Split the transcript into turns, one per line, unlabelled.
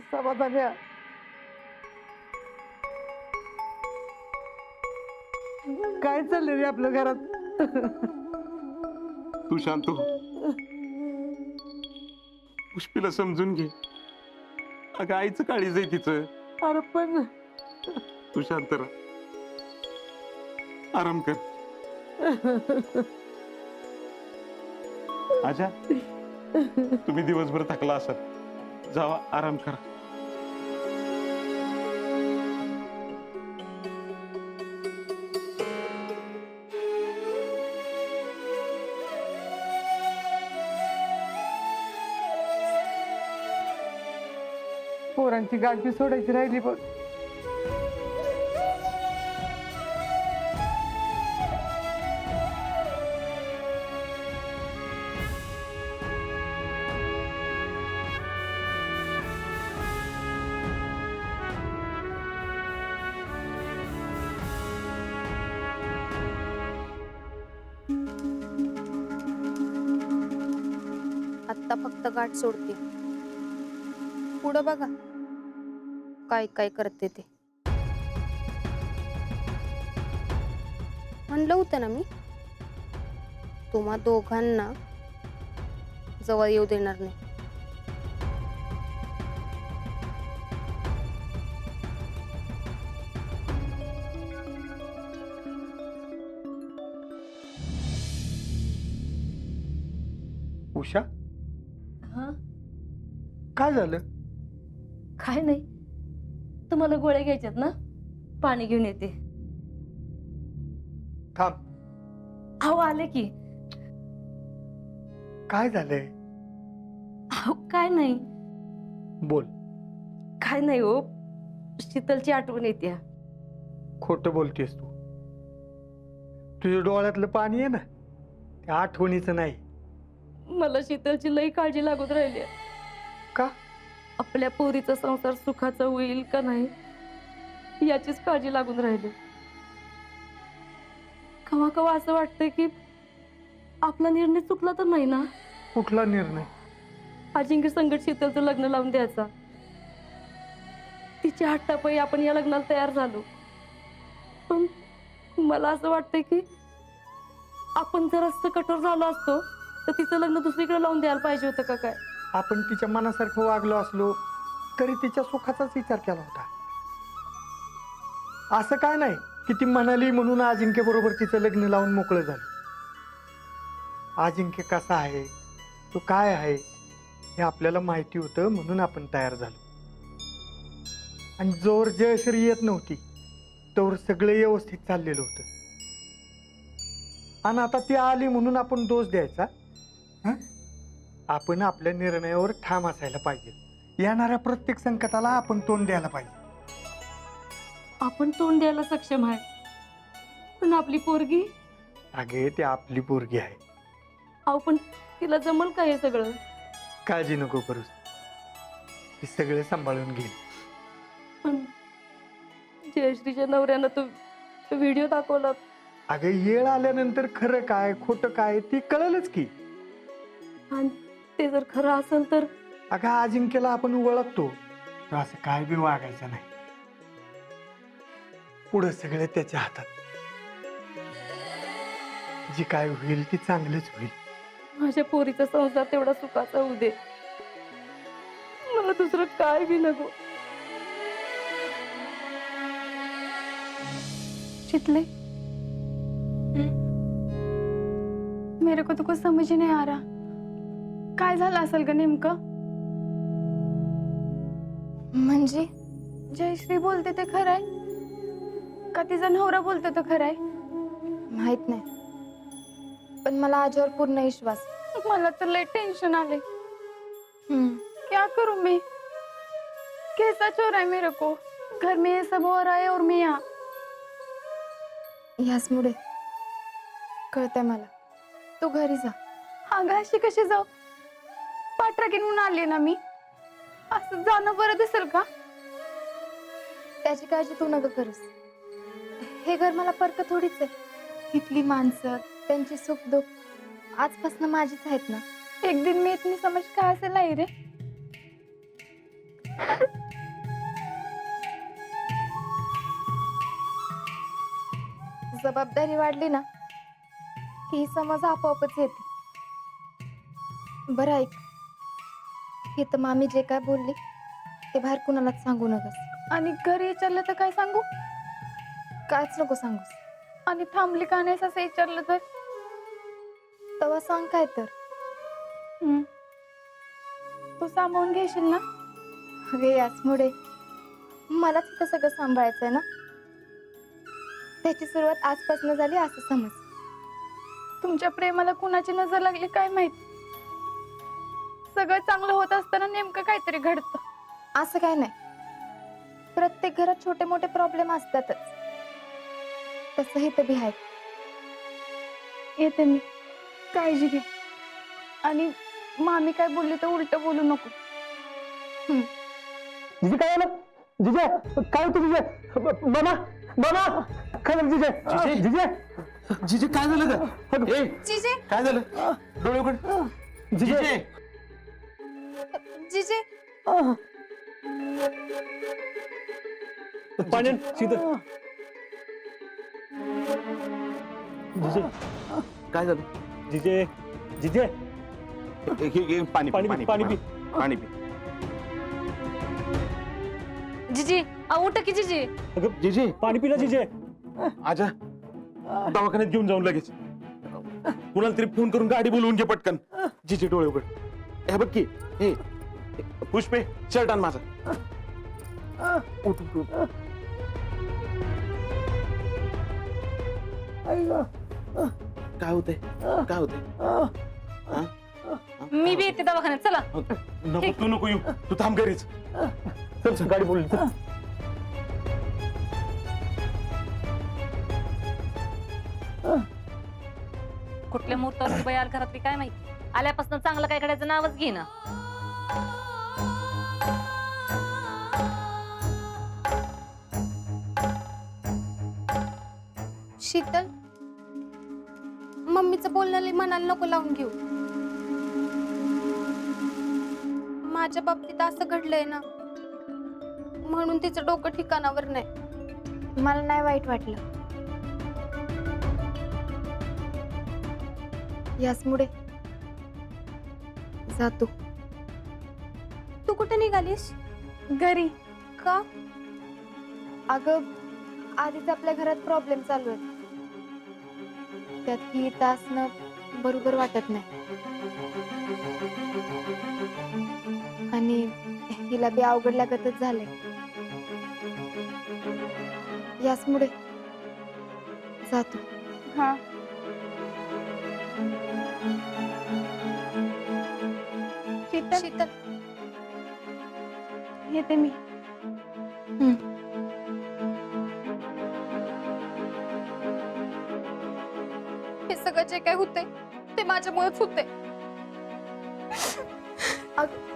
समाधान्या काय चाललंय रे आपल्या घरात?
तू शांत हो. पुष्पीला समजून घे. अगं आईचं काळीज आहे तिचं.
अरे पण
तू शांत राहा. आराम कर. आजा, तुम्ही दिवसभर थकला असाल, जावा आराम करा.
पोरांची गाठी सोडायची राहिली बघ.
आत्ता फक्त गाठ सोडते, पुढं बघा काय काय करते ते. म्हणलं होतं ना मी, तुम्हा दोघांना जवळ येऊ देणार नाही.
उषा,
हा,
काय झालं?
काय नाही. तुम्हाला गोळ्या घ्यायच्यात ना? पाणी घेऊन येते.
थांब.
अहो आले की.
काय झालंय?
अहो काय नाही.
बोल.
काय नाही हो, शीतलची आठवण येते.
खोटं बोलतेस तू. तुझ्या डोळ्यातलं पाणी आहे ना, त्या आठवणीचं नाही.
मला शीतलची लई काळजी लागत राहिली.
का?
आपल्या पोरीचा संसार सुखाचा होईल का नाही याचीच काळजी लागून राहिली. कवा कवा असं वाटतंय की आपला निर्णय चुकला तर नाही ना.
कुठला निर्णय?
अजिंक्य संकट शीतलचं लग्न लावून द्यायचा. तिच्या हट्टापायी आपण या लग्नाला तयार झालो, पण मला असं वाटतंय की आपण जर असं कठोर झालो असतो तर तिचं लग्न दुसरीकडे लावून द्यायला पाहिजे होतं का काय.
आपण तिच्या मनासारखं वागलो असलो तरी तिच्या सुखाचाच विचार केला होता. असं काय नाही की ती म्हणाली म्हणून अजिंक्य बरोबर तिचं लग्न लावून मोकळं झालं. अजिंक्य कसा आहे, तो काय आहे हे आपल्याला माहिती होतं म्हणून आपण तयार झालो. आणि जोर जयश्री येत नव्हती तोवर सगळं व्यवस्थित चाललेलं होतं. आणि आता ती आली म्हणून आपण दोष द्यायचा? हं? आपण आपल्या निर्णयावर ठाम असायला पाहिजे. येणाऱ्या प्रत्येक संकटाला आपण तोंड द्यायला पाहिजे.
आपण तोंड द्यायला सक्षम आहे, पण आपली पोरगी.
अगे ती आपली पोरगी आहे.
अहो पण तिला जमल का हे सगळं?
काळजी नको करूस, ती सगळं सांभाळून घेईल.
पण जयश्रीच्या नवऱ्यानं तो व्हिडिओ दाखवला.
अगं येळ आल्यानंतर खरं काय खोटं काय ती कळलंच की.
आणि ते जर खरं असेल तर?
अगं अजिंक्यला आपण ओळखतो, तो असं काय बी वागायचं नाही. पुढं सगळं त्याच्या हातात. जे काय होईल ते चांगलंच होईल.
माझ्या पोरीचा संसार तेवढा सुखाचा होऊ दे, मला दुसरं काय बी नको.
शीतले, मेरे को तो कुछ समझ ही नहीं आ रहा. काय झालं असेल ग नेमकं? म्हणजे जयश्री बोलते ते खरं आहे का तिचा नवरा बोलतो तो खरं आहे?
माहित नाही, पण मला आजवर पूर्ण विश्वास.
मला तर लय टेंशन आले. क्या करूं मैं? कैसा चोर है मेरे को? घर में ये सब हो रहा है और मैं यहाँ.
ह्याचमुळे कळतंय मला. तू घरी जा.
अगं अशी कशी जाऊ? पाठराखीन म्हणून आली ना मी. असं जाणं बरं दिसेल का?
त्याची काळजी तू नका करूस. हे घर मला परक थोडीच आहे. इथली माणसं, त्यांची सुख दुःख आजपासून माझीच आहेत ना.
एक दिन में इतनी समझ कहाँ से लाई रे?
जबाबदारी वाढली ना की ही समज आपोआपच येते. बरं ऐक, हे तर मामी जे काय बोलली ते बाहेर कुणालाच सांगू नकस.
आणि घरी विचारलं तर काय सांगू?
कायच नको सांगूस.
आणि थांबली का नाही असं विचारलं तर?
तेव्हा सांग काय तर.
हम्म. तू सांभाळून घेशील ना?
अगे याचमुळे मलाच इथं सगळं सांभाळायचंय ना. त्याची सुरुवात आजपासून झाली असं समज.
तुमच्या प्रेमाला कुणाची नजर लागली काय माहित. सगळं चांगलं होत असताना नेमकं काहीतरी घडतं.
असं काय नाही, प्रत्येक घरात छोटे मोठे प्रॉब्लेम असतातच. तसं इथं बी आहे.
येते मी, काळजी घे. आणि मामी काय बोलली तर उलट बोलू नको.
जिजे काय झालं? जिजे काय होतं जिजे? मामा मामा काय झालं जिजे? जिजे
जिजे काय झालं ग? ए,
जिजे,
काय झालं? डोळे उघड. जिजे
जिजे,
पाणी आण, शीतल. जिजे
काय झालं?
जिजे जिजे
हे पाणी
पाणी
पाणी
पी, पाणी पी.
पाणी पी.
जिजी उठ की जिजी.
अगं
जिजे
पाणी पिला जिजे.
आजा दवाखान्यात घेऊन जाऊन लगेच. कुणाला तरी फोन करून गाडी बोलवून घे पटकन. जिजे डोळे उघड. हे बघ की, हे पुष्पे शर्ट आण माझा. उठ उठ उठ. काय होतंय? काय होतंय?
मी बी येते दवाखान्यात, चला.
नको तू नको येऊ, तू थांब घरीच.
चल चल, गाडी बोलली चल.
कुठल्या मुहूर्तावर बाई आल घरातली काय माहिती. आल्यापासून चांगलं काय करायचं नावच घे ना.
शीतल, मम्मीचं बोलणं मनाला नको लावून घेऊ. माझ्या बाबतीत असं घडलंय ना म्हणून तिचं डोकं ठिकाणावर नाही. मला नाही वाईट वाटलं. याचमुळे जातो. तू कुठे निघालीस?
घरी.
का? अगं आधीच आपल्या घरात प्रॉब्लेम चालू आहेत. त्यात ही तासनं बरोबर वाटत नाही. आणि हिला बी अवघड लागतच झालंय. याचमुळे जातो.
हा. शीतल,
शीतल,
येते मी.
हे सगळं जे काय होतंय ते माझ्यामुळेच होतंय. अगं